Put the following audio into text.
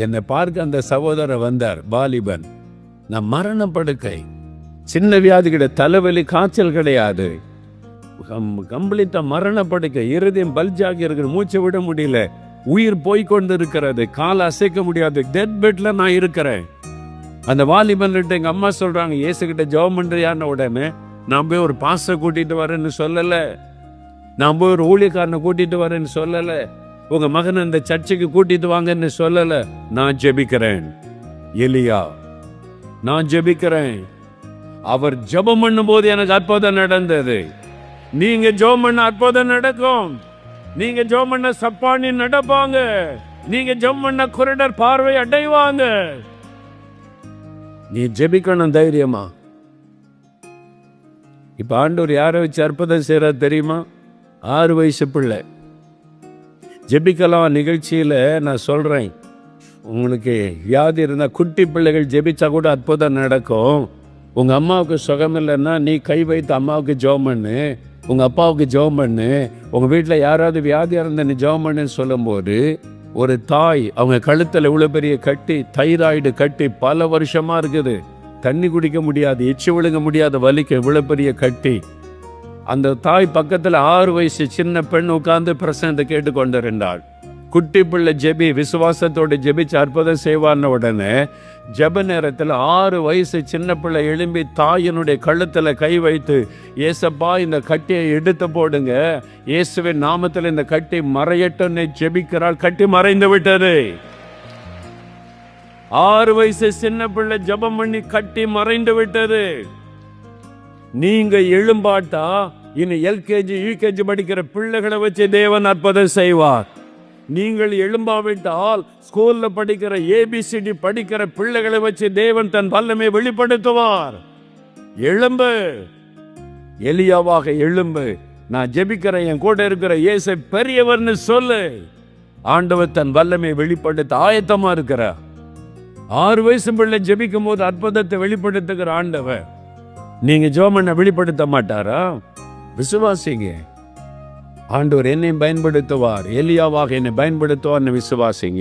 என்னை பார்க்க அந்த சகோதரர் வந்தார், வாலிபன். நான் மரண படுக்கை, சின்ன வியாதி கிடையாது, தலைவலி காய்ச்சல் கிடையாது, கம்ப்ளீட்டா மரண படுக்கை, இருதயம் பல்ஜாகி இருக்கிற, மூச்சை விட முடியல, உயிர் போய்கொண்டு இருக்கிறது, காலை அசைக்க முடியாது, டெட் பெட்ல நான் இருக்கிறேன். அந்த வாலிபன் எங்க அம்மா சொல்றாங்க, இயேசுகிட்ட ஜெபம் பண்றியான்னு. உடனே நான் போய் ஒரு பாஸ்டரை கூட்டிட்டு வரேன்னு சொல்லல, நான் போய் ஒரு ஊழியக்காரனை கூட்டிட்டு வரேன்னு சொல்லல, உங்க மகனை இந்த சர்ச்சுக்கு கூட்டிட்டு வாங்கன்னு சொல்லல. நான் ஜெபிக்கிறேன் எலியா, நான் ஜெபிக்கிறேன். அவர் ஜெபம் பண்ணும் போது எனக்கு அற்புதம் நடந்தது. நீங்க ஜெபம் பண்ண அற்புதம் நடக்கும். நீங்க ஜெபம் பண்ண சப்பானி நடப்பாங்க. நீங்க ஜெபம் பண்ண குருடர் பார்வை அடைவாங்க. நீ ஜெபிக்கணும் தைரியமா. இப்ப ஆண்டவர் யாரை வச்சு அற்புதம் செய்யறாரு தெரியுமா? 6 வயசு பிள்ளை. ஜெபிக்கலாம் நிகழ்ச்சியில நான் சொல்றேன், உங்களுக்கு வியாதி இருந்தா குட்டி பிள்ளைகள் ஜெபிச்சா கூட அற்புதம் நடக்கும். உங்க அம்மாவுக்கு சுகம் இல்லைன்னா நீ கை வைத்து அம்மாவுக்கு ஜெபம் பண்ணு, உங்க அப்பாவுக்கு ஜெபம் பண்ணு, உங்க வீட்டுல யாராவது வியாதியா இருந்தா நீ ஜெபம் பண்ணுன்னு சொல்லும் போது, ஒரு தாய் அவங்க கழுத்துல இவ்வளவு பெரிய கட்டி, தைராய்டு கட்டி பல வருஷமா இருக்குது, தண்ணி குடிக்க முடியாது, எச்சு விழுங்க முடியாத வலிக்கு இவ்வளவு பெரிய கட்டி. அந்த தாய் பக்கத்துல 6 வயசு சின்ன பெண் உட்கார்ந்து பிரசனத்தை கேட்டு கொண்டிருந்தாள். குட்டி பிள்ளை ஜெபி, விசுவாசத்தோடு ஜெபிச்சு அற்புதம் செய்வான்னு உடனே ஜெப நேரத்தில் 6 வயசு சின்ன பிள்ளை எழும்பி தாயினுடைய கழுத்துல கை வைத்து, ஏசப்பா இந்த கட்டியை எடுத்து போடுங்க, இயேசுவின் நாமத்தில் இந்த கட்டி மறையட்டும்னு ஜெபிக்கிறாள். கட்டி மறைந்து விட்டது. 6 வயசு சின்ன பிள்ளை ஜெபம் பண்ணி கட்டி மறைந்து விட்டது. நீங்க எழும்பாட்டா இனி எல்கேஜி யூகேஜி படிக்கிற பிள்ளைகளை வச்சு தேவன் அற்புதம் செய்வார். நீங்கள் எழும்பாவிட்டால் ஸ்கூல்ல படிக்கிற ஏபிசிடி படிக்கிற பிள்ளைகளை வச்சு தேவன் தன் வல்லமை வெளிப்படுத்துவார். எழும்பு, எலியாவாக எழும்பு. நான் ஜெபிக்கிறேன், என் கூட இருக்கிற இயேசு பெரியவர்னு சொல்லு. ஆண்டவர் தன் வல்லமை வெளிப்படுத்த ஆயத்தமா இருக்கிறார். 6 வயசு பிள்ளை ஜெபிக்கும் போது அற்புதத்தை வெளிப்படுத்துகிற ஆண்டவர் நீங்க ஜெபம் பண்ண வெளிப்படுத்த மாட்டாரா? விசுவாசிங்க, ஆண்டவர் என்னை பயன்படுத்துவார், எலியாவாக என்னை பயன்படுத்துவார்னு விசுவாசிங்க.